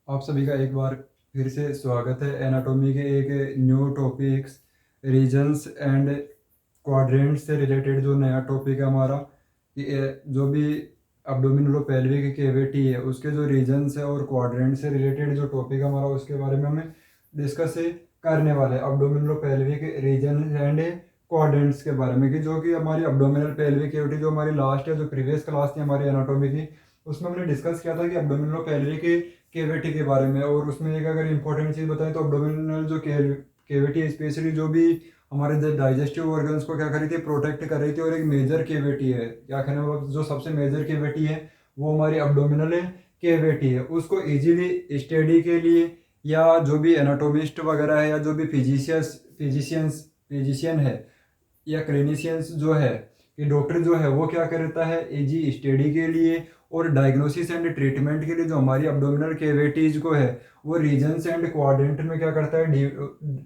आप सभी का एक बार फिर से स्वागत है एनाटॉमी के एक new topics regions and quadrant से रिलेटेड जो नया टॉपिक है हमारा कि जो भी अब्डोमिनोपेल्विक कैविटी है उसके जो रीजन्स है और क्वाड्रेंट से रिलेटेड जो टॉपिक है हमारा उसके बारे में हमें डिस्कस करने वाले हैं अब्डोमिनोपेल्विक रीजन एंड क्वाड्रेंट्स के बारे में कि जो कि हमारी अब्डोमिनल पेल्विक कैविटी जो हमारी लास्ट है जो प्रीवियस क्लास थी हमारी एनाटॉमी की उसमें हमने डिस्कस किया था कि अब्डोमिनोपेल्विक केविटी के बारे में। और उसमें एक अगर इंपॉर्टेंट चीज़ बताएं तो अब्डोमिनल जो केविटी है स्पेशली जो भी हमारे डाइजेस्टिव ऑर्गन्स को क्या कर रही थी, प्रोटेक्ट कर रही थी। और एक मेजर केविटी है, क्या कहने मतलब जो सबसे मेजर केविटी है वो हमारी अब्डोमिनल केविटी है। उसको इजीली स्टडी के लिए या जो भी एनाटोमिस्ट वगैरह है या जो भी फिजिशियन है या क्लिनिशियंस जो है कि डॉक्टर जो है वो क्या करता है इजी स्टडी के लिए और डायग्नोसिस एंड ट्रीटमेंट के लिए जो हमारी अब्डोमिनल कैविटीज को है वो रीजन्स एंड क्वाड्रेंट में क्या करता है,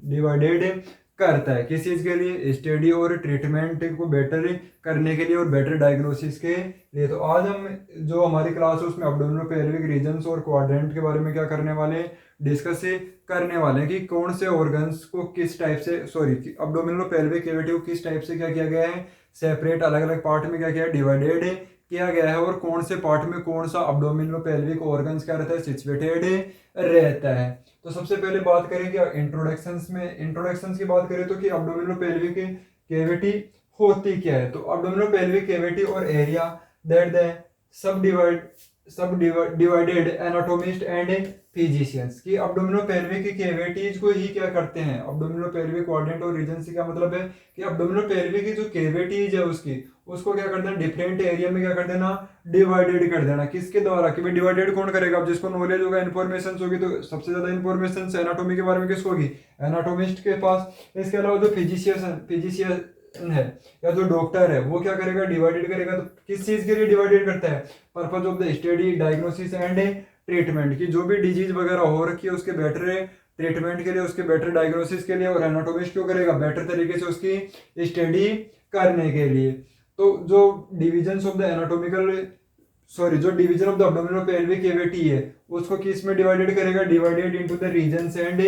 डिवाइडेड करता है। किस चीज़ के लिए, स्टडी और ट्रीटमेंट को बेटर करने के लिए और बेटर डायग्नोसिस के लिए। तो आज हम जो हमारी क्लास है उसमें अब्डोमिनोपेल्विक रीजन्स और क्वाड्रेंट के बारे में क्या करने वाले हैं, डिस्कस करने वाले हैं कि कौन से ऑर्गन्स को किस टाइप से अब्डोमिनोपेल्विक कैविटी को किस टाइप से क्या किया गया है, सेपरेट अलग अलग पार्ट में क्या किया है, डिवाइडेड किया गया है। और कौन से पार्ट में कौन सा अब्डोमिनोपेल्विक ऑर्गन्स क्या रहता है, सिचुएटेड रहता है। तो सबसे पहले बात करें कि इंट्रोडक्शंस की बात करें तो कि अब्डोमिनोपेल्विक कैविटी होती क्या है। तो अब्डोमिनोपेल्विक कैविटी और area that the sub divided anatomist and physicians की अब्डोमिनोपेल्विक कैविटीज को ही क्या करते हैं, अब्डोमिनोपेल्विक क्वाड्रेंट और रीजन से क्या मतलब है कि अब्डोमिनोपेल्विक की जो कैविटीज है उसको क्या कर देना, डिफरेंट एरिया में क्या कर देना, डिवाइडेड कर देना। किसके द्वारा कि भाई डिवाइडेड कौन करेगा, अब जिसको नॉलेज होगा, इन्फॉर्मेशन होगी, तो सबसे ज्यादा इन्फॉर्मेशन एनाटॉमी के बारे में किसको होगी, एनाटोमिस्ट के पास। इसके अलावा जो फिजिशियन है या जो डॉक्टर है वो क्या करेगा, डिवाइडेड करेगा। तो किस चीज के लिए डिवाइडेड करता है, purpose of the study diagnosis and treatment की जो भी डिजीज वगैरह हो रखी है उसके बेटर ट्रीटमेंट के लिए, उसके बेटर डायग्नोसिस के लिए। और एनाटोमिस्ट क्यों करेगा, बेटर तरीके से उसकी स्टडी करने के लिए। तो जो डिविजन ऑफ द जो division of the abdominopelvic cavity है उसको किस में डिवाइडेड करेगा, divided into the regions and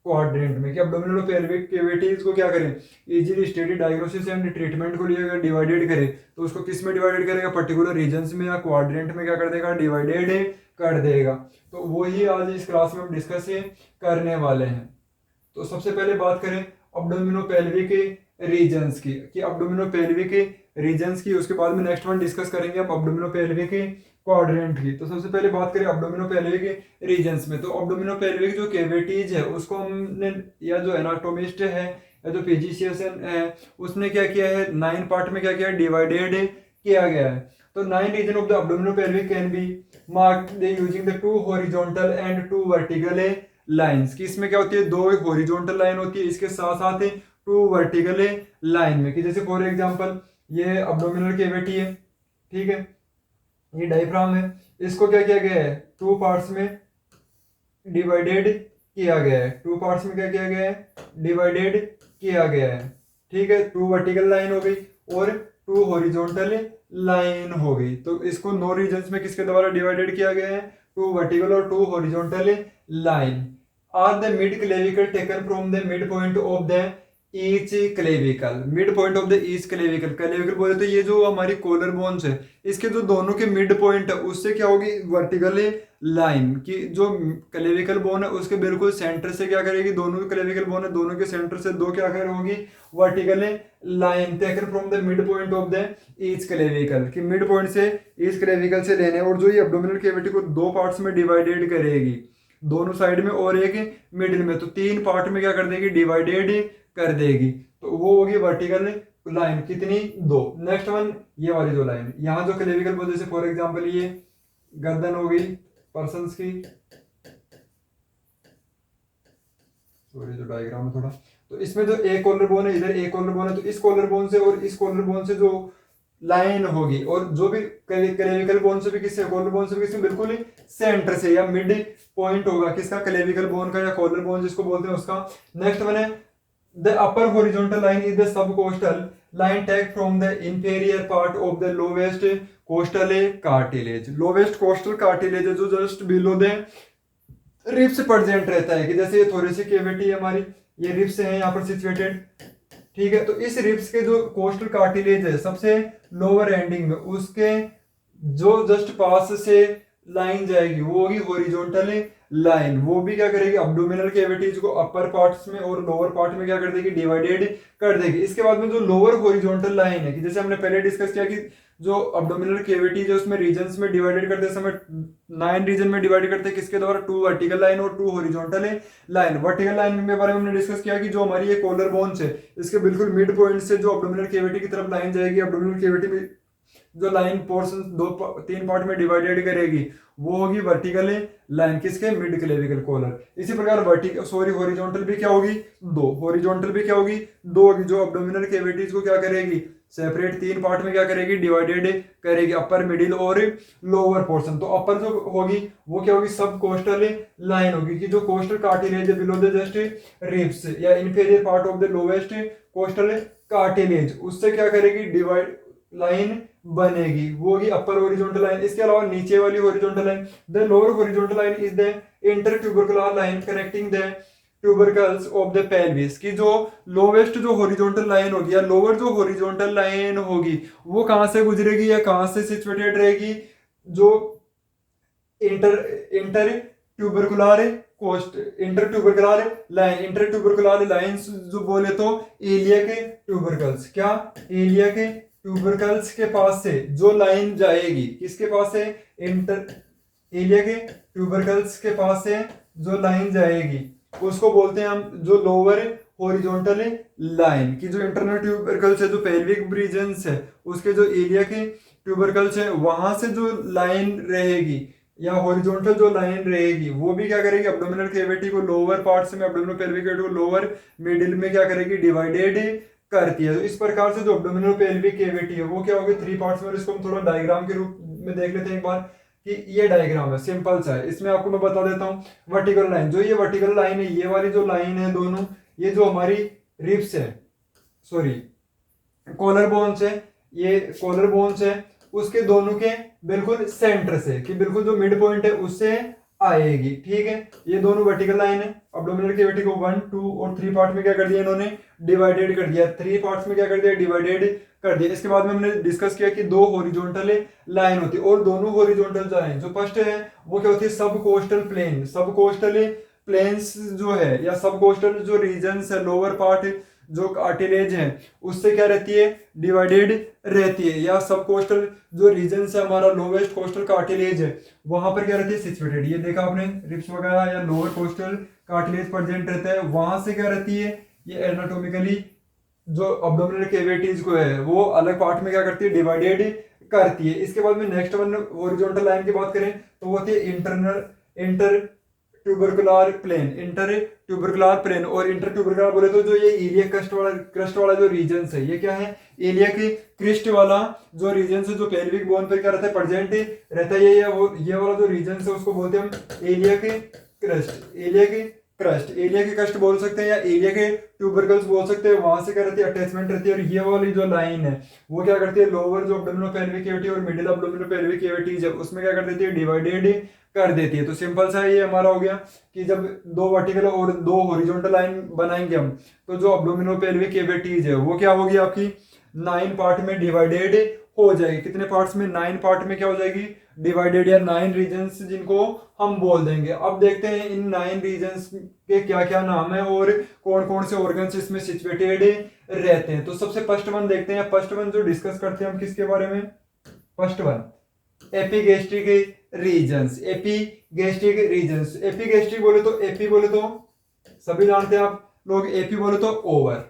quadrant में। कि अब्डोमिनोपेल्विक कैविटीज को क्या करें, easily study diagnosis and treatment को लिए अगर डिवाइडेड करे तो उसको किस में डिवाइडेड करेगा, पर्टिकुलर रीजन्स में या क्वाड्रेंट में क्या कर देगा, डिवाइडेड कर देगा। तो वही आज इस क्लास में हम डिस्कस करने वाले हैं। तो सबसे पहले बात करें अब्डोमिनोपेल्विक रीजन्स की, कि अब्डोमिनोपेल्विक रीजन्स की, उसके बाद में नेक्स्ट वन डिस्कस करेंगे हम अब्डोमिनोपेल्विक क्वाड्रेंट की। तो सबसे पहले बात करें अब्डोमिनोपेल्विक रीजन्स में, तो अब्डोमिनोपेल्विक जो कैविटीज है उसको हमने या जो एनाटोमिस्ट है या जो फिजिशियन है उसने क्या किया है, 9 पार्ट में क्या किया है, डिवाइडेड किया गया है। तो 9 region of the abdominopelvic can be marked using the 2 horizontal and 2 vertical lines. की इसमें क्या होती है, 2 हॉरिजॉन्टल लाइन होती है, इसके साथ साथ 2 वर्टिकल लाइन में। कि जैसे फॉर एग्जांपल ये अब्डोमिनल कैविटी है, ठीक है, ये डायफ्राम है, इसको क्या किया गया है, 2 पार्ट्स में डिवाइडेड किया गया है। 2 पार्ट्स में क्या किया गया है, डिवाइडेड किया गया है, ठीक है। 2 वर्टिकल लाइन हो गई और 2 हॉरिजॉन्टल लाइन हो गई। तो इसको 9 रीजन्स में किसके द्वारा डिवाइडेड किया गया है, 2 वर्टिकल और 2 horizontal line. Are the mid clavicle taken from the mid point of the each clavicle, mid point of the each clavicle. Clavicle बोले तो ये जो हमारी कॉलर बोन्स है इसके जो दोनों के मिड पॉइंट है उससे क्या होगी, वर्टिकल लाइन। की जो क्लेविकल बोन है उसके बिल्कुल सेंटर से क्या करेगी, दोनों क्लेविकल बोन है दोनों के सेंटर से 2 क्या कर होगी, vertical line taken from the mid point of the each clavicle. कि मिड पॉइंट से ईच क्लेविकल से लेने, और जो ये अब्डोमिनल कैविटी को 2 पार्ट्स में डिवाइडेड करेगी, दोनों साइड में और एक मिडिल में, तो 3 पार्ट में क्या कर देगी, डिवाइडेड कर देगी। तो वो होगी वर्टिकल लाइन कितनी, 2। नेक्स्ट वन ये वाली 2 लाइन, यहाँ जो क्लेविकल बोल, जैसे फॉर एग्जांपल ये गर्दन हो गई पर्सन्स की, सॉरी जो डायग्राम है थोड़ा, तो इसमें जो एक कॉलर बोन है, इधर एक कॉलर बोन है, तो इस कॉलर बोन से और इस कॉलर बोन से जो लाइन होगी, और जो भी क्लेविकल बोन से भी किससे, कॉलर बोन से भी किससे, बिल्कुल सेंटर से या मिड पॉइंट होगा किसका, क्लेविकल बोन का या कॉलर बोन जिसको बोलते हैं उसका। नेक्स्ट वन है the upper horizontal line is the subcostal line taken from the inferior part of the lowest costal cartilage। lowest costal cartilage जो just below the ribs present रहता है, कि जैसे ये थोरेसिक कैविटी है हमारी, ये रिब्स है यहाँ पर सिचुएटेड, ठीक है। तो इस रिब्स के जो कोस्टल कार्टिलेज है सबसे लोअर एंडिंग में, उसके जो जस्ट पास से लाइन जाएगी वो होगी हॉरिजॉन्टल लाइन। वो भी क्या करेगी, अब्डोमिनल कैविटीज को अपर पार्ट्स में और लोअर पार्ट में क्या कर देगी, डिवाइडेड कर देगी। इसके बाद में जो लोअर हॉरिजॉन्टल लाइन है, कि जैसे हमने पहले डिस्कस किया कि जो अब्डोमिनल कैविटीज है उसमें रीजन्स में डिवाइडेड करते समय 9 रीजन में डिवाइड करते हैं, किसके द्वारा, 2 वर्टिकल लाइन और 2 हॉरिजॉन्टल लाइन। वर्टिकल लाइन के बारे में हमने डिस्कस किया कि जो हमारी ये कॉलर बोन्स है इसके बिल्कुल मिड पॉइंट से जो अब्डोमिनल कैविटी की तरफ लाइन जाएगी, अब्डोमिनल कैविटी में जो लाइन पोर्शन 3 पार्ट में डिवाइडेड करेगी वो होगी वर्टिकल लाइन, किसके, मिड क्लेविकल कॉलर। इसी प्रकार वर्टिकल सॉरी हॉरिजॉन्टल भी क्या होगी, 2 हॉरिजॉन्टल भी क्या होगी, 2 होगी, जो अब्डोमिनल कैविटीज को क्या करेगी, सेपरेट 3 पार्ट में क्या करेगी, डिवाइडेड करेगी, अपर मिडिल और लोअर पोर्शन। तो अपर जो होगी वो क्या होगी, सब कोस्टल लाइन होगी, कि जो costal cartilage below the just ribs या inferior part of the lowest costal cartilage, उससे क्या करेगी, डिवाइड लाइन बनेगी, वो होगी अपर हॉरिजॉन्टल लाइन। इसके अलावा नीचे वाली horizontal line, the lower horizontal line is the intertubercular line connecting the tubercles of the pelvis, की जो लोवेस्ट जो हॉरिजॉन्टल लाइन होगी या लोअर जो हॉरिजॉन्टल लाइन होगी वो कहां से गुजरेगी या कहां से सिचुएटेड रहेगी, जो inter inter tubercular coast intertubercular line, intertubercular lines जो बोले तो इलियक ट्यूबरकल्स, क्या, इलियक ट्यूबरकल्स के पास से जो लाइन जाएगी, किसके पास से, इंटर इलियक ट्यूबरकल्स के पास से जो लाइन जाएगी उसको बोलते हैं हम जो लोअर हॉरिजॉन्टल लाइन, की जो इंटरनल ट्यूबरकल्स है, जो पेल्विक रीजन्स है उसके जो इलियक ट्यूबरकल्स है वहां से जो लाइन रहेगी या हॉरिजॉन्टल जो लाइन रहेगी वो भी क्या करेगी, अब्डोमिनल कैविटी को लोअर पार्ट्स में, अब्डोमिनल पेल्विक कैविटी को लोअर मिडिल में क्या करेगी, डिवाइडेड करती है। तो इस प्रकार से जो अब्डोमिनल पेल्विक कैविटी है वो क्या होगी, 3 पार्ट्स में। इसको हम थोड़ा डायग्राम के रूप में देख लेते हैं एक बार, कि ये डायग्राम है, सिंपल सा है। इसमें आपको मैं बता देता हूँ वर्टिकल लाइन, जो ये वर्टिकल लाइन है, ये वाली जो लाइन है दोनों, ये जो हमारी रिब्स है, सॉरी कॉलर बोन्स है, ये कॉलर बोन्स है, उसके दोनों के बिल्कुल सेंटर से, कि बिल्कुल जो मिड पॉइंट है उससे आएगी, ठीक है। ये दोनों वर्टिकल लाइन है, अब्डोमिनल कैविटी को 1, 2 और 3 पार्ट में क्या कर दिया इन्होंने, डिवाइडेड कर दिया, 3 पार्ट्स में क्या कर दिया, डिवाइडेड कर दिया। इसके बाद में हमने डिस्कस किया कि 2 हॉरिजॉन्टल लाइन होती है, और दोनों हॉरिजॉन्टल लाइन जो फर्स्ट है वो क्या होती है, सब कोस्टल प्लेन, सब कोस्टल प्लेन्स जो है या सब कोस्टल जो रीजन्स है, लोअर पार्ट जो कार्टिलेज है उससे क्या रहती है, डिवाइडेड रहती है, या सब कोस्टल जो रीजन है हमारा लोवेस्ट कोस्टल कार्टिलेज है वहां पर क्या रहती है, सिचुएटेड। ये देखा आपने, रिब्स वगैरह या लोअर कोस्टल कार्टिलेज प्रेजेंट रहता है, वहां से क्या रहती है, ये एनाटोमिकली जो अब्डोमिनल कैविटीज को है वो अलग पार्ट में क्या करती है, डिवाइडेड करती है। इसके बाद में नेक्स्ट वन हॉरिजॉन्टल लाइन की बात करें तो वो होती है inter tubercular plane, inter tubercular plane. और इंटर ट्यूबरकुलर बोले तो जो ये इलियक क्रस्ट वाला जो रीजन है, ये क्या है, इलियक क्रिस्ट वाला जो रीजन है, जो पेल्विक बोन पर क्या रहता है, प्रेजेंट रहता है, ये वाला जो रीजन है उसको बोलते हैं हम iliac crest, iliac crest, ilia के क्रस्ट बोल सकते हैं या एलिया के ट्यूबरकल्स बोल सकते हैं। वहां से क्या रहती है, अटैचमेंट रहती है। और ये वाली जो लाइन है वो क्या करती है, लोअर जो अब्डोमिनल पेल्विक कैविटी और मिडिल अब्डोमिनल पेल्विक कैविटीज है उसमें क्या कर देती है, डिवाइडेड कर देती है। तो सिंपल सा ये हमारा हो गया कि जब 2 वर्टिकल और 2 हॉरिजॉन्टल लाइन बनाएंगे हम, तो जो अब्डोमिनल पेल्विक कैविटीज है वो क्या होगी, आपकी 9 पार्ट में डिवाइडेड हो जाएगी। कितने पार्ट्स में, 9 पार्ट में क्या हो जाएगी, डिवाइडेड, या 9 रीजन्स जिनको हम बोल देंगे। अब देखते हैं इन 9 रीजन्स के क्या क्या नाम है और कौन कौन से ऑर्गन्स इसमें सिचुएटेड रहते हैं। तो सबसे फर्स्ट वन देखते हैं, फर्स्ट वन जो डिस्कस करते हैं हम किसके बारे में, first one epigastric regions, epigastric regions. Epigastric बोले तो, एपी बोले तो सभी जानते हैं आप लोग, एपी बोले तो ओवर,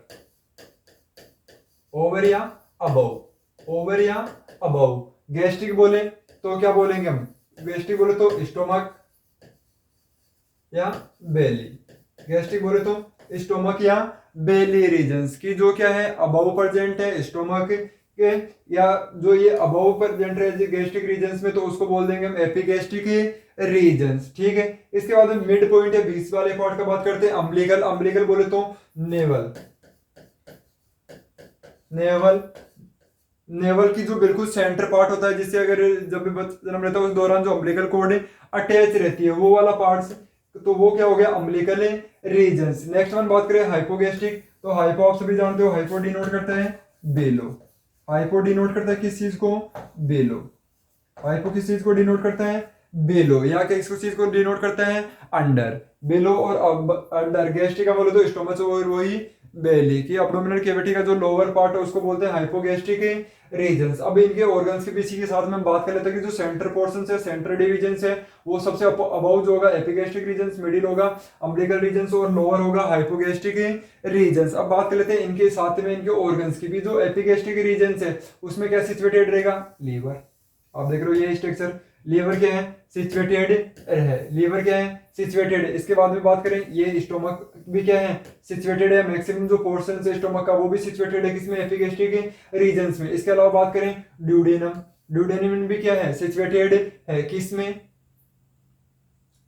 ओवर या अबव, ओवर या अबव। गैस्ट्रिक बोले तो क्या बोलेंगे हम, गैस्ट्रिक बोले तो स्टोमक या बेली, गैस्ट्रिक बोले तो स्टोमक या बेली रीजन्स की जो क्या है, अबव प्रेजेंट है स्टोमक के, या जो ये अबव प्रेजेंट है गैस्ट्रिक रीजन्स में, तो उसको बोल देंगे हम एपिगैस्ट्रिक रीजन्स, ठीक है। इसके बाद में मिड पॉइंट है, बीच वाले पार्ट का बात करते हैं, अम्बिलिकल, अम्बिलिकल बोले तो नेवल, नेवल, नेवल की जो बिल्कुल सेंटर पार्ट होता है, जिससे अगर जब भी जन्म रहता है उस दौरान जो अम्बिलिकल कॉर्ड अटैच रहती है, वो वाला पार्ट तो वो क्या हो गया, अम्बिलिकल रीजन्स। नेक्स्ट वन बात करें हाइपोगैस्ट्रिक, तो हाइपो आप सभी जानते हो, हाइपो डिनोट करता है बेलो। हाइपो डिनोट करता है किस चीज को, बेलो। हाइपो किस चीज को डिनोट करता है, बेलो। या किस चीज को डिनोट करता है, अंडर। बेलो और अंडर। गैस्ट्रिक का बोलो तो स्टोमच और वही बेली की एब्डोमिनल कैविटी का जो लोअर पार्ट है उसको बोलते हैं हाइपोगैस्ट्रिक रीजन्स। अब इनके ऑर्गन्स के पीछे के साथ में बात कर लेते हैं कि जो सेंटर पोर्शन है, सेंटर डिविजन है, वो सबसे अबाउ जो होगा एपिगैस्ट्रिक रीजन्स, मिडिल होगा अम्बिलिकल रीजन्स और लोअर होगा हाइपोगैस्ट्रिक रीजन्स। अब बात कर लेते हैं इनके साथ में इनके ऑर्गन्स की भी। जो एपिगैस्ट्रिक रीजन्स है उसमें क्या सिचुएटेड रहेगा, लीवर। आप देख रहे हो ये स्ट्रक्चर, लीवर क्या है, सिचुएटेड है। लीवर क्या है, सिचुएटेड है। इसके बाद में बात करें ये स्टोमक भी क्या है, सिचुएटेड है। मैक्सिमम जो पोर्शन है स्टोमक का वो भी सिचुएटेड है किसमें, एपिगैस्ट्रिक रीजन्स में। इसके अलावा बात करें ड्यूडेनम, ड्यूडेनम भी क्या है, सिचुएटेड है किसमें,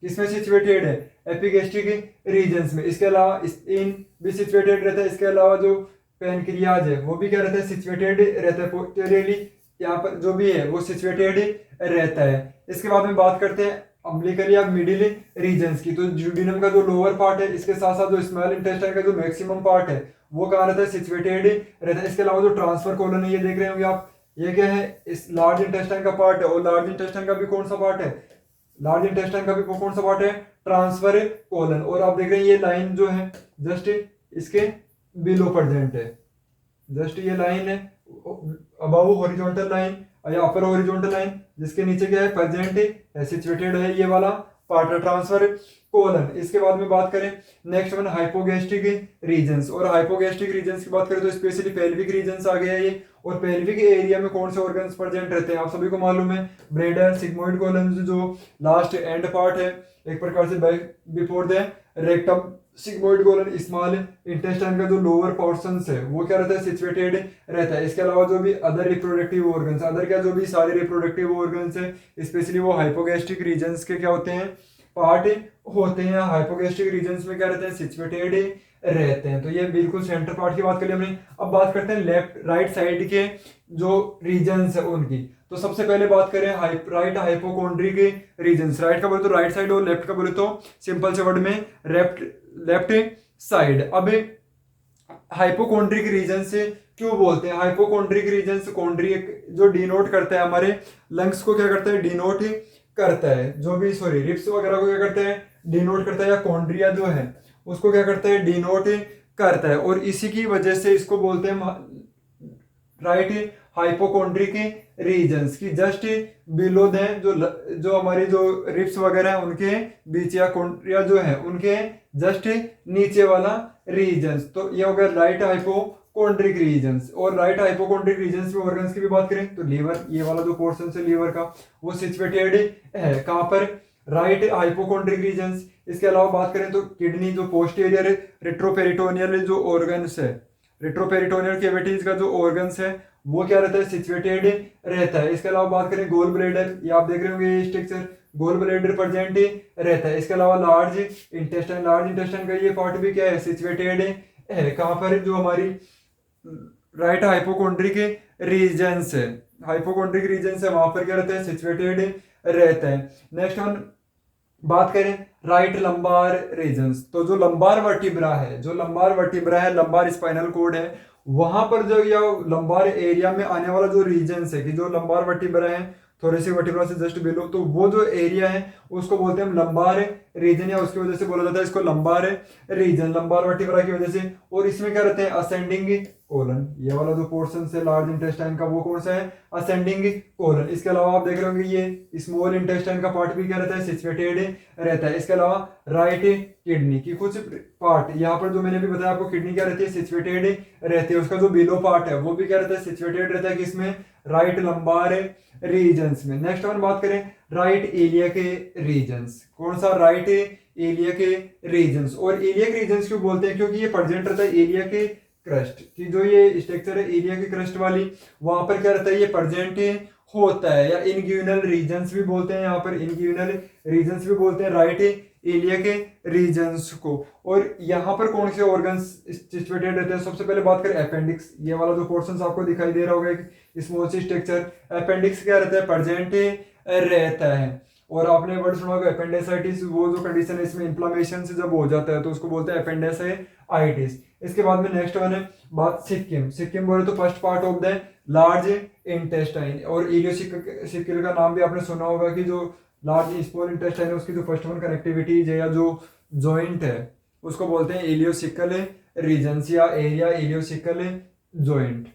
किसमें सिचुएटेड है, एपिगैस्ट्रिक रीजन्स में। इसके अलावा इन भी सिचुएटेड रहता है। इसके अलावा जो पैनक्रियाज है वो भी क्या रहता है, सिचुएटेड रहता है पोस्टेरियरली। यहाँ पर जो भी है वो सिचुएटेड रहता है। इसके बाद में बात करते हैं अम्बिलिकल या मिडिल रीजन्स की। तो ड्यूडेनम का जो लोअर पार्ट है, इसके साथ साथ जो स्मॉल इंटेस्टाइन का जो मैक्सिमम पार्ट है वो कहाँ रहता है, सिचुएटेड रहता है। इसके अलावा जो ट्रांसफर कोलन है ये देख रहे होंगे आप, ये क्या है, इस लार्ज इंटेस्टाइन का पार्ट है। और लार्ज इंटेस्टाइन का भी कौन सा पार्ट है, लार्ज इंटेस्टाइन का भी कौन सा पार्ट है, ट्रांसफर कोलन। और आप देख रहे हैं ये लाइन जो है जस्ट इसके बिलो प्रेजेंट है, जस्ट ये लाइन है अबव हॉरिजॉन्टल लाइन या अपर हॉरिजॉन्टल लाइन, जिसके नीचे क्या है, प्रेजेंट है, सिचुएटेड है ये वाला पार्ट ट्रांसफर कोलन। इसके बाद में बात करें नेक्स्ट वन हाइपोगैस्ट्रिक रीजन्स। और हाइपोगैस्ट्रिक रीजन्स की बात करें तो स्पेशली पेल्विक रीजन्स आ गया ये। और पेल्विक एरिया में कौन से ऑर्गन्स प्रेजेंट रहते हैं आप सभी को मालूम है, ब्लैडर, सिग्मोइड कोलन जो लास्ट एंड पार्ट है, एक प्रकार से before the rectum, sigmoid colon small intestine का जो लोअर पोर्शंस है वो क्या रहता है, सिचुएटेड रहता है। इसके अलावा जो भी अदर रिप्रोडक्टिव ऑर्गन्स, अदर क्या जो भी सारे रिप्रोडक्टिव ऑर्गन्स है स्पेशली वो हाइपोगैस्ट्रिक रीजन्स के क्या होते हैं, पार्ट होते हैं। हाइपोगैस्ट्रिक रीजन्स में क्या रहते हैं, सिचुएटेड रहते हैं। तो ये बिल्कुल सेंटर पार्ट की बात कर ली हमने। अब बात करते हैं लेफ्ट राइट साइड के जो रीजन्स है उनकी। तो सबसे पहले बात करें राइट हाइपोकोंड्रिक रीजन्स। राइट का बोले तो राइट साइड और लेफ्ट का बोले तो सिंपल से वर्ड में लेफ्ट साइड। अब हाइपोकोंड्रिक रीजन से क्यों बोलते हैं, हाइपोकोंड्रिक रीजन से कोंड्रिक जो डिनोट करता है हमारे लंग्स को क्या करता है, डिनोट करता है। जो भी सॉरी रिप्स वगैरह को क्या करता है, डिनोट करता है। या कॉन्ड्रिया जो है उसको क्या करता है, डिनोट करता है। और इसी की वजह से इसको बोलते हैं राइट हाइपोकोंड्रिक रीजन्स की जस्ट बिलो द जो हमारी जो रिप्स वगैरह है उनके बीच या कॉन्ड्रिया जो है उनके जस्ट नीचे वाला रीजन्स। तो ये हो गया राइट हाइपोकोंड्रिक रीजन्स। और राइट हाइपोकोंड्रिक रीजन्स में ऑर्गन्स की भी बात करें तो लीवर, ये वाला जो पोर्शन है लीवर का वो सिचुएटेड है कहाँ पर, राइट हाइपोकोंड्रिक रीजन्स। इसके अलावा बात करें तो किडनी जो पोस्टीरियर रेट्रोपेरिटोनियल जो ऑर्गन्स है, रेट्रोपेरिटोनियल कैविटीज का जो ऑर्गन्स है वो क्या रहता है, सिचुएटेड रहता है। इसके अलावा बात करें गोल ब्लैडर, ये आप देख रहे होंगे ये स्ट्रक्चर, गोल ब्लैडर प्रेजेंट रहता है। इसके अलावा लार्ज इंटेस्टाइन का ये पार्ट भी क्या है, सिचुएटेड है कहाँ पर, जो हमारी राइट हाइपोकोंड्रिक रीजन्स है, हाइपोकोंड्रिक रीजन्स है वहां पर क्या रहता है, सिचुएटेड रहता है। नेक्स्ट वन बात करें राइट लंबार रीजन्स। तो जो लंबार वर्टिब्रा है, जो लंबार वर्टिब्रा है, लंबार स्पाइनल कोड है, वहां पर जो या लंबार एरिया में आने वाला जो रीजन्स है कि जो लंबार वर्टिब्रा है थोरेसिक वर्टिब्रा से जस्ट बिलो, तो वो जो एरिया है उसको बोलते हैं हम लंबार रीजन, या उसकी वजह से बोला जाता है इसको लंबार रीजन, लंबार वर्टिब्रा की वजह से। और इसमें क्या रहते हैं, असेंडिंग कोलन, ये वाला जो पोर्शन है लार्ज इंटेस्टाइन का वो कौन सा है, असेंडिंग कोलन। इसके अलावा आप देख रहे होंगे ये स्मॉल इंटेस्टाइन का पार्ट भी क्या रहता है, सिचुएटेड रहता है। इसके अलावा राइट किडनी की कुछ पार्ट, यहाँ पर जो मैंने भी बताया आपको किडनी क्या रहती है, सिचुएटेड रहती है। उसका जो बिलो पार्ट है वो भी क्या रहता है, सिचुएटेड रहता है किसमें, राइट लंबार रीजन्स में। नेक्स्ट वन बात करें राइट एलिया के रीजन्स, कौन सा, राइट एलिया के रीजन्स। और एलिया के रीजन्स क्यों बोलते हैं, क्योंकि ये प्रेजेंट रहता है एलिया के क्रस्ट की, जो ये स्ट्रक्चर है एलिया के क्रस्ट वाली, वहां पर क्या रहता है, ये प्रेजेंट होता है। या इंग्यूनल रीजन्स भी बोलते हैं, यहाँ पर इंग्यूनल रीजन्स भी बोलते हैं राइट एलिया के रीजन्स को। और यहाँ पर कौन से ऑर्गन्स सिचुएटेड रहते हैं, सबसे पहले बात करें अपेंडिक्स, ये वाला जो पोर्शन आपको दिखाई दे रहा होगा स्मॉल सी स्ट्रक्चर, अपेंडिक्स क्या रहता है, प्रेजेंट रहता है। और आपने वर्ड सुना होगा अपेंडिसाइटिस, वो जो कंडीशन है इसमें इन्फ्लामेशन से जब हो जाता है तो उसको बोलते हैं अपेंडिसाइटिस। इसके बाद में नेक्स्ट वन है बात सिक्किम। सिक्किम बोले तो first part of the large intestine, और इलियोसिकल का नाम भी आपने सुना होगा कि जो लार्ज स्मॉल इंटेस्टाइन है उसकी जो फर्स्ट वन कनेक्टिविटी है या जो जॉइंट है उसको बोलते हैं इलियोसिकल रीजन्स या area ileocaecal joint,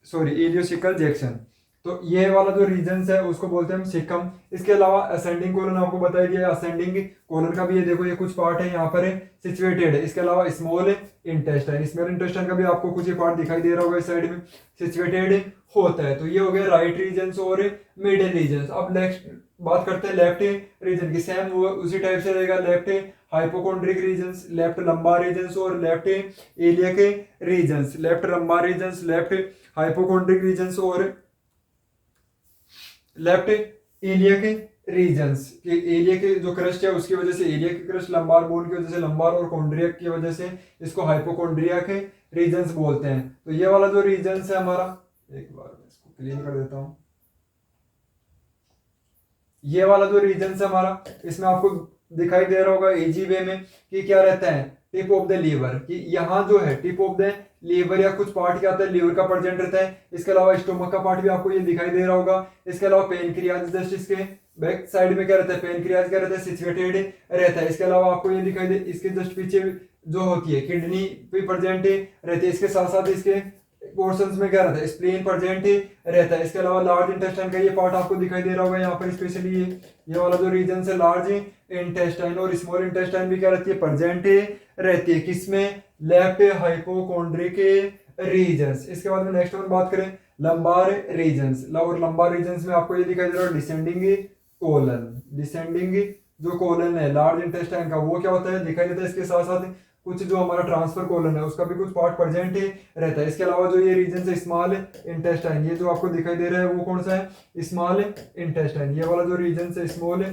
sorry ileocaecal जैक्शन। तो ये वाला जो रीजन है उसको बोलते हैं हम सिक्कम। इसके अलावा असेंडिंग कोलन आपको बता दिया, असेंडिंग कोलन का भी ये देखो ये कुछ पार्ट है यहाँ पर सिचुएटेड है। इसके अलावा स्मॉल इंटेस्टाइन का भी आपको कुछ ये पार्ट दिखाई दे रहा होगा इस साइड में सिचुएटेड होता है। तो ये हो गया राइट रीजन और मिडिल रीजन। अब नेक्स्ट बात करते हैं लेफ्ट रीजन की, सेम वो उसी टाइप से रहेगा, left hypochondriac regions, left lumbar regions और left iliac regions, left lumbar regions, left hypochondriac regions और लेफ्ट एलियक रीजन्स। एलिया के जो क्रस्ट है उसकी वजह से एलिया के क्रस्ट, लंबार बोन की वजह से लंबार और कॉन्ड्रियक की वजह से इसको हाइपोकोन्ड्रियक रीजन्स बोलते हैं। तो ये वाला जो रीजन्स है हमारा, एक बार मैं इसको क्लीन कर देता हूं, ये वाला जो रीजन है हमारा इसमें आपको दिखाई दे रहा होगा इजी वे में कि क्या रहता है टिप ऑफ द लीवर, कि यहाँ जो है टिप ऑफ द लीवर या कुछ पार्ट क्या आता है लीवर का प्रेजेंट रहता है। इसके अलावा स्टोमक का पार्ट भी आपको ये दिखाई दे रहा होगा। इसके अलावा पेनक्रियाज जस्ट इसके बैक साइड में क्या रहता है, पेनक्रियाज क्या रहता है, सिचुएटेड रहता है। इसके अलावा आपको ये दिखाई दे इसके जस्ट पीछे जो होती है किडनी भी प्रेजेंट रहती है। इसके साथ साथ इसके पोर्शंस में क्या रहता है, स्प्लीन प्रेजेंट रहता है। इसके अलावा लार्ज इंटेस्टाइन का ये पार्ट आपको दिखाई दे रहा होगा यहाँ पर स्पेशली ये वाला जो रीजन है लार्ज इंटेस्टाइन और स्मॉल इंटेस्टाइन भी क्या रहती है, प्रेजेंट रहती है। किसमें, लेफ्ट हाइपोकोन्ड्रिक रीजन्स। इसके बाद में नेक्स्ट वन बात करें लंबार रीजन्स, और लंबार रीजन्स में आपको ये दिखाई दे रहा है डिसेंडिंग कोलन। डिसेंडिंग जो कोलन है लार्ज इंटेस्टाइन का वो क्या होता है दिखाई देता है। इसके साथ साथ कुछ जो हमारा ट्रांसफर कोलन है उसका भी कुछ पार्ट प्रेजेंट रहता है। इसके अलावा जो ये रीजन है स्मॉल इंटेस्टाइन, ये जो आपको दिखाई दे रहा है वो कौन सा है, स्मॉल इंटेस्टाइन। ये वाला जो रीजन है स्मॉल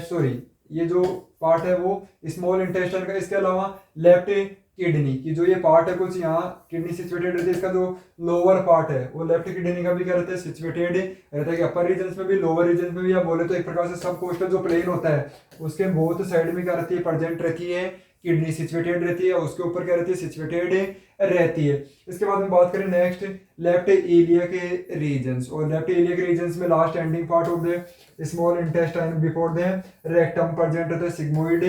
सॉरी ये जो पार्ट है वो स्मॉल इंटेस्टाइन का। इसके अलावा लेफ्ट किडनी की जो ये पार्ट है कुछ यहाँ किडनी सिचुएटेड रहती है, इसका जो लोअर पार्ट है वो लेफ्ट किडनी का भी क्या रहता है, सिचुएटेड रहता है। कि अपर रीजन में भी लोअर रीजन में भी आप बोले तो एक प्रकार से सब कोस्टल जो प्लेन होता है उसके बोथ साइड में क्या रहती है, प्रेजेंट रहती है किडनी, सिचुएटेड रहती है। उसके ऊपर क्या रहती है, सिचुएटेड रहती है। इसके बाद में बात करें नेक्स्ट लेफ्ट एलियक रीजन्स, और लेफ्ट एलियक रीजन्स में last ending part of the small intestine before the rectum present रहता है सिग्मोइड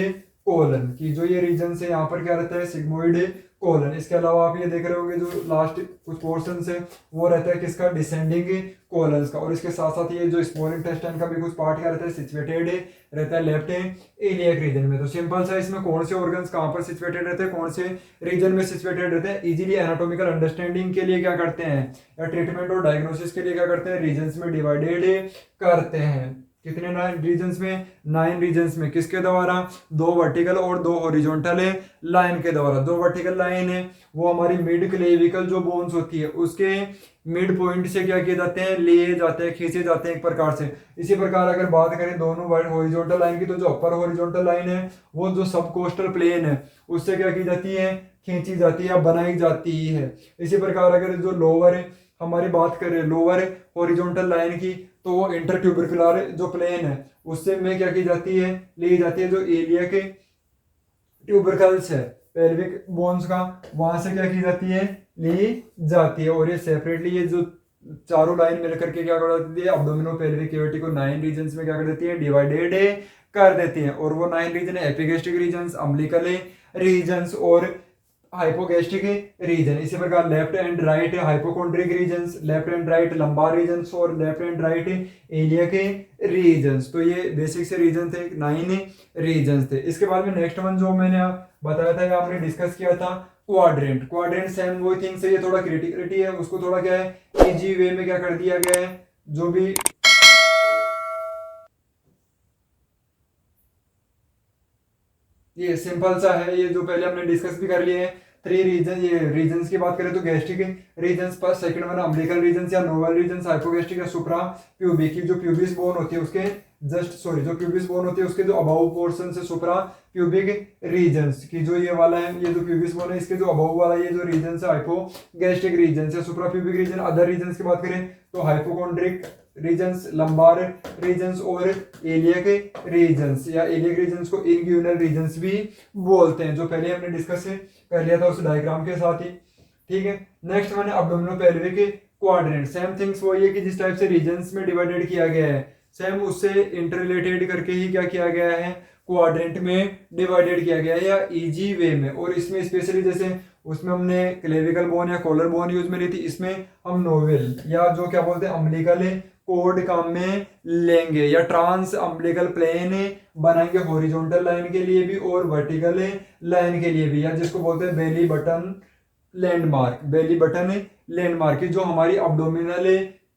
कोलन की। जो ये रीजन है यहाँ पर क्या रहता है, सिग्मोइड कोलन। इसके अलावा आप ये देख रहे होंगे जो लास्ट कुछ पोर्शन है वो रहता है किसका, डिसेंडिंग कोलन्स का। और इसके साथ साथ ये जो स्मॉल इंटेस्टाइन का भी कुछ पार्ट क्या रहता है, सिचुएटेड रहता है लेफ्ट एलियक रीजन में। तो सिंपल सा इसमें कौन से ऑर्गन्स कहाँ पर सिचुएटेड रहते हैं, कौन से रीजन में सिचुएटेड रहते हैं, इजीली एनाटॉमिकल अंडरस्टैंडिंग के लिए क्या करते हैं या ट्रीटमेंट और डायग्नोसिस के लिए क्या करते हैं, रीजन्स में डिवाइडेड करते हैं। कितने 9 रीजन्स में, 9 रीजन्स में। किसके द्वारा, 2 वर्टिकल और 2 हॉरिजॉन्टल लाइन के द्वारा। 2 वर्टिकल लाइन है वो हमारी मिड क्लेविकल जो बोन्स होती है उसके मिड पॉइंट से क्या किए जाते हैं, लिए जाते हैं, खींचे जाते हैं एक प्रकार से। इसी प्रकार अगर बात करें दोनों हॉरिजॉन्टल लाइन की, तो जो अपर हॉरिजॉन्टल लाइन है वो जो सब कोस्टल प्लेन है उससे क्या की जाती है, खींची जाती है, बनाई जाती है। इसी प्रकार अगर जो लोअर है हमारी बात करें लोअर हॉरिजॉन्टल लाइन की, तो वो इंटरट्यूबरकुलर जो प्लेन है उससे में क्या की जाती है, ली जाती है। जो एलिया के ट्यूबरकल्स है पेल्विक बोन्स का, वहां से क्या की जाती है, ली जाती है। और ये सेपरेटली ये जो चारों लाइन मिलकर के क्या कर देती है, एब्डोमिनो पेल्विक कैविटी को 9 रीजन्स में क्या कर देती है, डिवाइडेड कर देती है। और वो 9 रीजन है एपिगेस्ट्रिक रीजन्स, अम्बिलिकल रीजन्स और हाइपोगैस्ट्रिक रीजन। इसी प्रकार left and right hypochondriac regions, left and right lumbar regions और लेफ्ट एंड राइट एलिया के रीजन्स। तो ये बेसिक से रीजन थे, 9 रीजन्स थे। इसके बाद में नेक्स्ट वन जो मैंने बताया था या आपने डिस्कस किया था, क्वाड्रेंट। क्वाड्रेंट सेम वो थिंग से, ये थोड़ा क्रिटिकलिटी है, उसको थोड़ा क्या है इजी वे में क्या कर दिया गया है, जो भी ये सिंपल सा है, ये जो पहले हमने डिस्कस भी कर लिए हैं। 3 रीजन, ये रीजन्स की बात करें तो गैस्ट्रिक रीजन्स पर, सेकंड वन अम्बिलिकल रीजन्स या नोवल रीजन्स, हाइपोगैस्ट्रिक या सुप्रा प्यूबिक की जो प्यूबिस बोन होती है उसके जो प्यूबिस बोन होती है उसके जो अबाउ पोर्शन से सुप्रा प्यूबिक रीजन्स की, जो ये वाला है ये जो प्यूबिस बोन है इसके जो अबाउ वाला ये जो रीजन है हाइपोगैस्ट्रिक रीजन है। सुप्रा प्यूबिक रीजन। अदर रीजन्स की बात करें तो हाइपोकोन्ड्रिक रीजन्स, लंबार रीजन्स और एलियक रीजन्स, या एलियक रीजन्स को इंग्यूनल रीजन्स भी बोलते हैं, जो पहले हमने डिस्कस कर लिया था उस डायग्राम के साथ ही। ठीक है, नेक्स्ट मैंने अब्डोमिनोपेल्विक क्वाड्रेंट, सेम थिंग्स वही है कि जिस टाइप से रीजन्स में डिवाइडेड किया गया है, सेम उससे इंटररिलेटेड करके ही क्या किया गया है, क्वाड्रेंट में डिवाइडेड किया गया है या इजी वे में। और इसमें स्पेशली जैसे उसमें हमने क्लेविकल बोन या कॉलर बोन यूज में ली थी, इसमें हम नोवेल या जो क्या बोलते हैं अम्बिलिकल कोड काम में लेंगे, या ट्रांस अम्बिलिकल प्लेन बनाएंगे हॉरिजॉन्टल लाइन के लिए भी और वर्टिकल लाइन के लिए भी, या जिसको बोलते हैं belly button landmark. Belly button landmark की जो हमारी अब्डोमिनल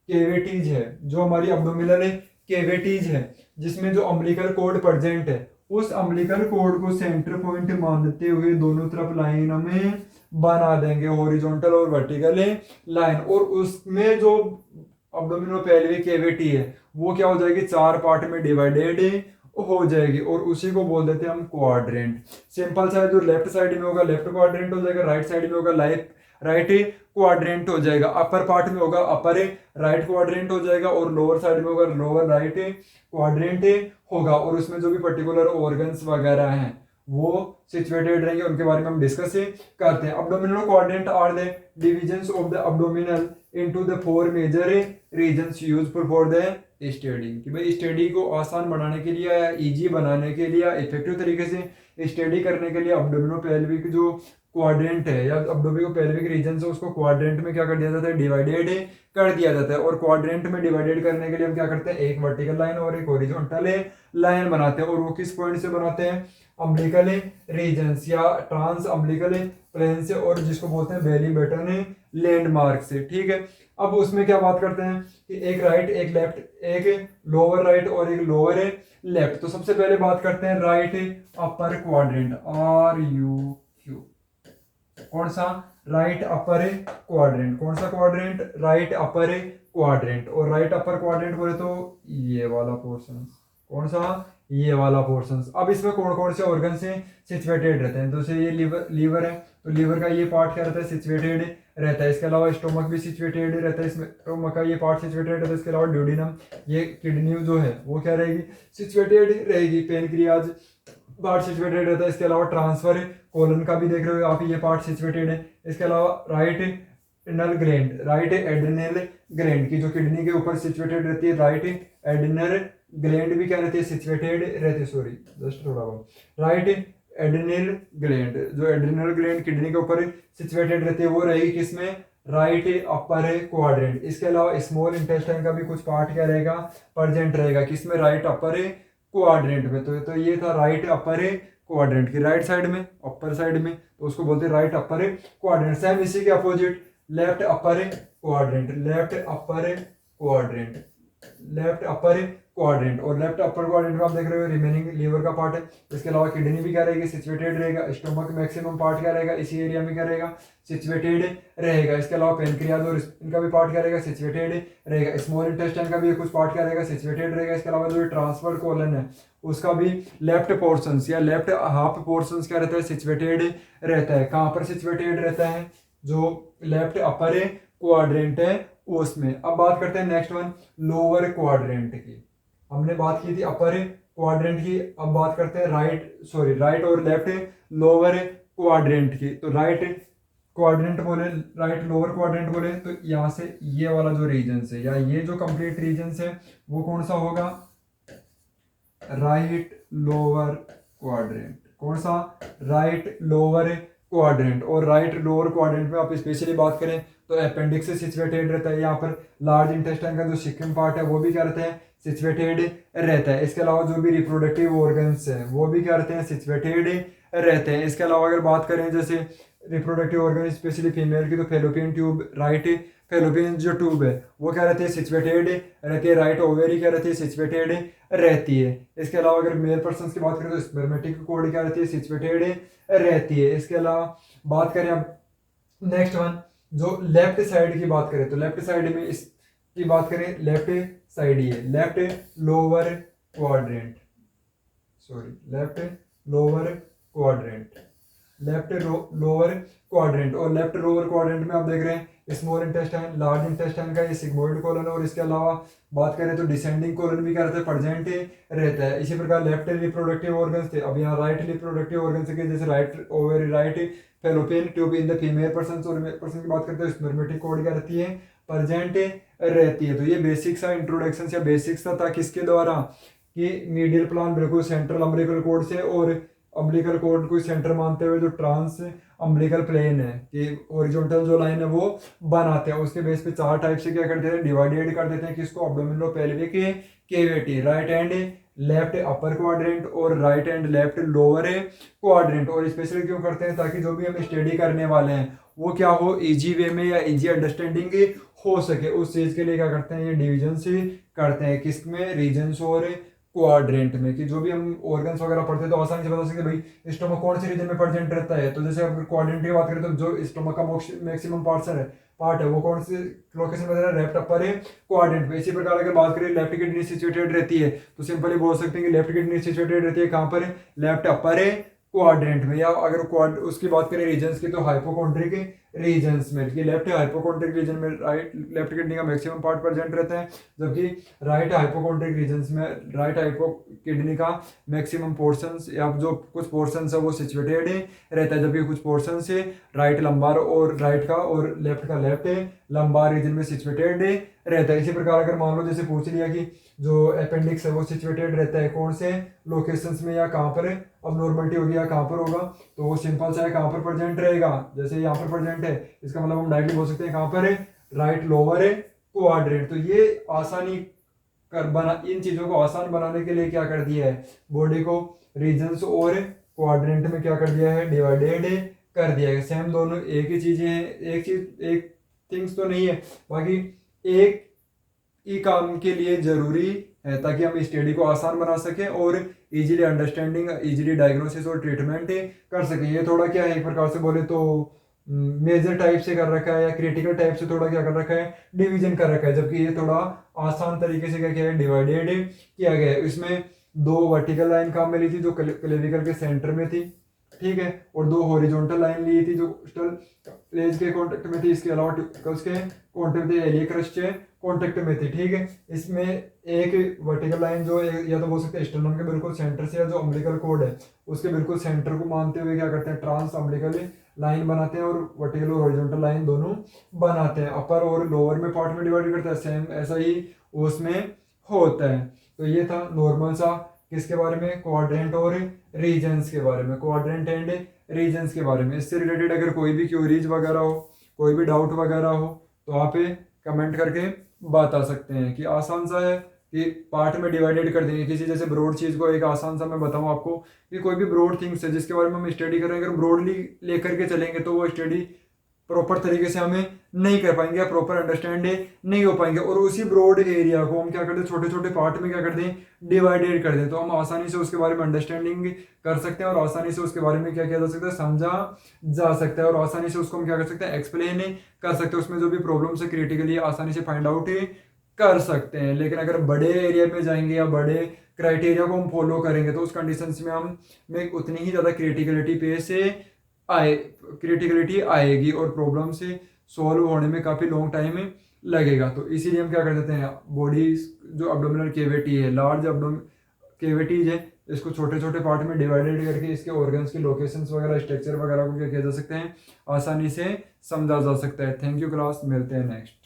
केविटीज है, जो हमारी अब्डोमिनल केविटीज है जिसमें जो अम्बिलिकल कोड प्रेजेंट है, उस अम्बिलिकल कोड को सेंटर पॉइंट मानते हुए दोनों तरफ लाइन हमें बना देंगे, हॉरिजॉन्टल और वर्टिकल लाइन। और उसमें जो अब्डोमिनोपेल्विक कैविटी है वो क्या हो जाएगी, 4 पार्ट में डिवाइडेड हो जाएगी, और उसी को बोल देते हैं हम क्वाड्रेंट। सिंपल सा है, जो लेफ्ट साइड में होगा लेफ्ट क्वाड्रेंट हो जाएगा, राइट साइड में होगा राइट क्वाड्रेंट हो जाएगा, अपर पार्ट में होगा अपर राइट क्वाड्रेंट हो जाएगा, और लोअर साइड में होगा लोअर राइट क्वाड्रेंट होगा। और उसमें जो भी पर्टिकुलर ऑर्गन्स वगैरह हैं वो सिचुएटेड रहेंगे, उनके बारे में हम डिस्कस करते हैं। Abdominal quadrant are the divisions of the abdominal into the 4 major regions useful for the study. कि भाई स्टडी को आसान बनाने के लिए या इजी बनाने के लिए, इफेक्टिव तरीके से स्टडी करने के लिए अब्डोमिनोपेल्विक जो क्वाड्रेंट है या अब्डोमिनोपेल्विक रीजन है उसको क्वाड्रेंट में क्या कर दिया जाता है, डिवाइडेड कर दिया जाता है। और क्वाड्रेंट में डिवाइडेड करने के लिए हम क्या करते हैं, एक वर्टिकल लाइन और एक हॉरिजॉन्टल लाइन बनाते हैं। और वो किस पॉइंट से बनाते हैं, अम्बिलिकल रीजन्स या ट्रांस अम्बिलिकल प्लेन से, और जिसको बोलते हैं बेली बटन लैंडमार्क से। ठीक है, अब उसमें क्या बात करते हैं कि एक राइट एक लेफ्ट, एक लोअर राइट और एक लोअर लेफ्ट। तो सबसे पहले बात करते हैं राइट अपर क्वाड्रेंट, RUQ। कौन सा, राइट अपर क्वाड्रेंट। कौन सा क्वाड्रेंट, राइट अपर क्वाड्रेंट। और राइट अपर क्वाड्रेंट बोले तो ये वाला पोर्शन, कौन सा, ये वाला पोर्शन। अब इसमें कौन कौन से ऑर्गन से सिचुएटेड रहते हैं, तो जैसे ये लीवर है, तो लीवर का ये पार्ट क्या रहता है, सिचुएटेड रहता है। इसके अलावा स्टोमक भी सिचुएटेड रहता है, इसमें स्टोमक का ये पार्ट सिचुएटेड रहता है। इसके अलावा ड्यूडिनम, ये किडनी जो है वो क्या रहेगी, सिचुएटेड रहेगी। पेनक्रियाज पार्ट सिचुएटेड रहता है। इसके अलावा ट्रांसफर कोलन का भी देख रहे हो आप, ये पार्ट सिचुएटेड है। इसके अलावा right adrenal gland, right adrenal gland की जो किडनी के ऊपर सिचुएटेड रहती है, राइट एड्रिनल ग्लैंड भी क्या रहती है, सिचुएटेड रहती है। सॉरी जस्ट थोड़ा बहुत, राइट एड्रिनल ग्लैंड, जो एड्रिनल ग्लैंड किडनी के ऊपर सिचुएटेड रहती है वो रहेगी किसमें, राइट अपर क्वाड्रेंट। इसके अलावा स्मॉल इंटेस्टाइन का भी कुछ पार्ट क्या रहेगा, प्रेजेंट रहेगा किसमें, राइट अपर क्वाड्रेंट में। तो ये था राइट अपर क्वाड्रेंट की राइट साइड में, अपर साइड में, तो उसको बोलते हैं राइट अपर क्वाड्रेंट। सेम इसी के opposite left upper quadrant, left upper quadrant, left upper quadrant. और लेफ्ट अपर क्वाड्रेंट में आप देख रहे हो रिमेनिंग लीवर का पार्ट है। इसके अलावा किडनी भी क्या रहेगी, सिचुएटेड रहेगा। स्टोमक मैक्सिमम पार्ट क्या रहेगा, इसी एरिया में क्या रहेगा, सिचुएटेड रहेगा। इसके अलावा पेनक्रियाज और इनका भी पार्ट क्या रहेगा, सिचुएटेड रहेगा। स्मॉल इंटेस्टाइन का भी कुछ पार्ट क्या रहेगा, सिचुएटेड रहेगा। इसके अलावा जो ट्रांसफर कोलन है उसका भी लेफ्ट पोर्शन या लेफ्ट हाफ पोर्शन क्या रहता है, सिचुएटेड रहता है। कहाँ पर सिचुएटेड रहता है, जो लेफ्ट अपर क्वाड्रेंट है उसमें। अब बात करते हैं नेक्स्ट वन, लोअर क्वाड्रेंट की। हमने बात की थी अपर क्वाड्रेंट की, अब बात करते हैं राइट और लेफ्ट लोअर क्वाड्रेंट की। तो राइट क्वाड्रेंट बोले, राइट लोअर क्वाड्रेंट बोले तो यहाँ से ये वाला जो रीजन है या ये जो कंप्लीट रीजन है वो कौन सा होगा, राइट लोअर क्वाड्रेंट। कौन सा, राइट लोअर क्वाड्रेंट। और राइट लोअर क्वाड्रेंट में आप स्पेशली बात करें तो अपेंडिक्स से सिचुएटेड रहता है। यहाँ पर लार्ज इंटेस्टाइन का जो सिक्किम पार्ट है वो भी क्या रहता है, सिचुएटेड रहता है। इसके अलावा जो भी रिप्रोडक्टिव ऑर्गन्स हैं वो भी क्या रहते हैं, सिचुएटेड रहते हैं। इसके अलावा अगर बात करें जैसे रिप्रोडक्टिव ऑर्गन स्पेशली फीमेल की, तो फेलोपियन ट्यूब, राइट फेलोपियन जो ट्यूब है वो क्या रहती है, सिचुएटेड रहती है। राइट ओवेरी क्या रहती है, सिचुएटेड रहती है। इसके अलावा अगर मेल पर्सन की बात करें तो स्पर्मेटिक कॉर्ड क्या रहती है, सिचुएटेड रहती है। इसके अलावा बात करें अब नेक्स्ट वन, जो लेफ्ट साइड की बात करें तो लेफ्ट साइड में इसकी बात करें, लेफ्ट साइड ही है, left lower quadrant, sorry left lower quadrant, left lower quadrant. और लेफ्ट लोअर क्वाड्रेंट में आप देख रहे हैं स्मॉल इंटेस्टाइन, लार्ज इंटेस्टाइन का ये सिग्मोइड कॉलन, और इसके अलावा बात करें तो डिसेंडिंग कॉलन भी क्या रहता है, प्रेजेंट रहता है। इसी प्रकार लेफ्ट रिप्रोडक्टिव ऑर्गन्स थे, अब यहाँ राइट रिप्रोडक्टिव ऑर्गन्स के जैसे right ovary, right fallopian tube in the female person, और मेल पर्सन की बात करते हैं स्पर्मेटिक कॉर्ड क्या रहती है, प्रेजेंट रहती है। तो ये बेसिक्स था, इंट्रोडक्शन या बेसिक्स था किसके द्वारा, कि मीडियल प्लान बिल्कुल सेंट्रल अम्बिलिकल कॉर्ड से और अम्बिलिकल कॉर्ड को सेंटर मानते हुए जो ट्रांस अम्बिलिकल प्लेन है कि हॉरिजॉन्टल जो लाइन है वो बनाते हैं। उसके बेस पे चार टाइप से क्या कर देते हैं, डिवाइडेड कर देते हैं किसको, abdominopelvic cavity, right and left upper quadrant और right and left lower quadrant. और स्पेशली क्यों करते हैं, ताकि जो भी हम स्टडी करने वाले हैं वो क्या हो, इजी वे में या इजी अंडरस्टैंडिंग हो सके, उस चीज के लिए क्या करते हैं, ये डिविजन से करते हैं किस में, रीजन्स और क्वाड्रेंट में, कि जो भी हम ऑर्गन्स वगैरह पढ़ते हैं तो आसानी से बता सकते भाई स्टोमक कौन से रीजन में प्रेजेंट रहता है। तो जैसे अगर क्वाड्रेंट की बात करें तो जो स्टोमक का मैक्सिमम पार्ट है वो कौन से लोकेशन में रहता है, लेफ्ट अपर है क्वाड्रेंट में। इसी प्रकार अगर बात करें लेफ्ट किडनी सिचुएटेड रहती है तो सिंपली बोल सकते हैं कि लेफ्ट किडनी सिचुएटेड रहती है कहाँ पर, लेफ्ट अपर है क्वाड्रेंट में। या अगर क्वाड उसकी बात करें रीजन्स की तो हाइपोकॉन्ड्रिक रीजन्स में, कि लेफ्ट हाइपोकॉन्ड्रिक रीजन में राइट लेफ्ट किडनी का मैक्सिमम पार्ट प्रेजेंट रहता है, जबकि राइट हाइपोकॉन्ड्रिक रीजन्स में राइट हाइपो किडनी का मैक्सिमम पोर्शंस या जो कुछ पोर्शंस है वो सिचुएटेड रहता है, जबकि कुछ पोर्शंस है राइट लंबार और राइट का और लेफ्ट का लेफ्ट लंबार रीजन में सिचुएटेड रहता है। इसी प्रकार अगर मान लो जैसे पूछ लिया कि जो अपेंडिक्स है वो सिचुएटेड रहता है कौन से लोकेशंस में या कहाँ पर, अब नॉर्मलिटी होगी या कहाँ पर होगा, तो वो सिंपल सा है कहाँ पर प्रेजेंट रहेगा, जैसे यहाँ पर प्रेजेंट है इसका मतलब हम डायरेक्टली बोल सकते हैं कहाँ पर है, राइट लोअर क्वाड्रेंट। तो ये आसानी कर बना, इन चीजों को आसान बनाने के लिए क्या कर दिया है, बॉडी को रीजन्स और क्वाड्रेंट में क्या कर दिया है, डिवाइडेड कर दिया है। सेम दोनों एक ही चीजें हैं, एक चीज एक थिंग्स तो नहीं है, बाकी एक ही काम के लिए जरूरी है ताकि हम स्टडी को आसान बना सकें और इजीली अंडरस्टैंडिंग, इजीली डायग्नोसिस और ट्रीटमेंट कर सकें। ये थोड़ा क्या है, एक प्रकार से बोले तो मेजर टाइप से कर रखा है या क्रिटिकल टाइप से थोड़ा क्या कर रखा है, डिवीजन कर रखा है, जबकि ये थोड़ा आसान तरीके से क्या किया है, डिवाइडेड किया गया है। इसमें दो वर्टिकल लाइन काम में ली थी जो क्लेविकल के सेंटर में थी, ठीक है, और दो हॉरिजॉन्टल लाइन ली थी जो प्लेज के कांटेक्ट में थी, इसके अलावा टिपिकल्स के कांटेक्ट में, एलिया क्रस्ट के कांटेक्ट में थी, ठीक है। इसमें एक वर्टिकल लाइन जो या तो बोल सकते हैं स्टर्नम के बिल्कुल सेंटर से, या जो अम्बिलिकल कोड है उसके बिल्कुल सेंटर को मानते हुए क्या करते हैं, ट्रांस अम्बिलिकल लाइन बनाते हैं और वर्टिकल और हॉरिजॉन्टल लाइन दोनों बनाते हैं। अपर और लोअर में पार्ट में डिवाइड करते हैं, सेम ऐसा ही उसमें होता है। तो ये था नॉर्मल सा किसके बारे में, क्वाड्रेंट और रीजन्स के बारे में, क्वाड्रेंट एंड रीजन्स के बारे में। इससे रिलेटेड अगर कोई भी क्यूरीज वगैरह हो, कोई भी डाउट वगैरह हो तो आप कमेंट करके बता सकते हैं। कि आसान सा है कि पार्ट में डिवाइडेड कर देंगे, किसी जैसे ब्रॉड चीज़ को एक आसान सा मैं बताऊं आपको कि कोई भी ब्रॉड थिंग्स है जिसके बारे में हम स्टडी करेंगे, अगर ब्रॉडली लेकर के चलेंगे तो वो स्टडी प्रॉपर तरीके से हमें नहीं कर पाएंगे या प्रॉपर अंडरस्टैंड नहीं हो पाएंगे। और उसी ब्रॉड एरिया को हम क्या करते हैं, छोटे छोटे पार्ट में क्या कर दें, डिवाइडेड कर दें, तो हम आसानी से उसके बारे में अंडरस्टैंडिंग कर सकते हैं और आसानी से उसके बारे में क्या किया जा सकता है, समझा जा सकता है और आसानी से उसको हम क्या कर सकते हैं, एक्सप्लेन कर सकते हैं। उसमें जो भी प्रॉब्लम्स है क्रिटिकली आसानी से फाइंड आउट कर सकते हैं। लेकिन अगर बड़े एरिया में जाएंगे या बड़े क्राइटेरिया को हम फॉलो करेंगे तो उस कंडीशंस में हम में उतनी ही ज़्यादा क्रिटिकलिटी आएगी और प्रॉब्लम से सॉल्व होने में काफ़ी लॉन्ग टाइम लगेगा। तो इसीलिए हम क्या कर देते हैं, बॉडी जो अब्डोमिनल केविटी है, लार्ज केविटीज है, इसको छोटे छोटे पार्ट में डिवाइडेड करके इसके ऑर्गन्स की लोकेशंस वगैरह, स्ट्रक्चर वगैरह को क्या किया जा सकते हैं, आसानी से समझा जा सकता है। थैंक यू क्लास, मिलते हैं नेक्स्ट।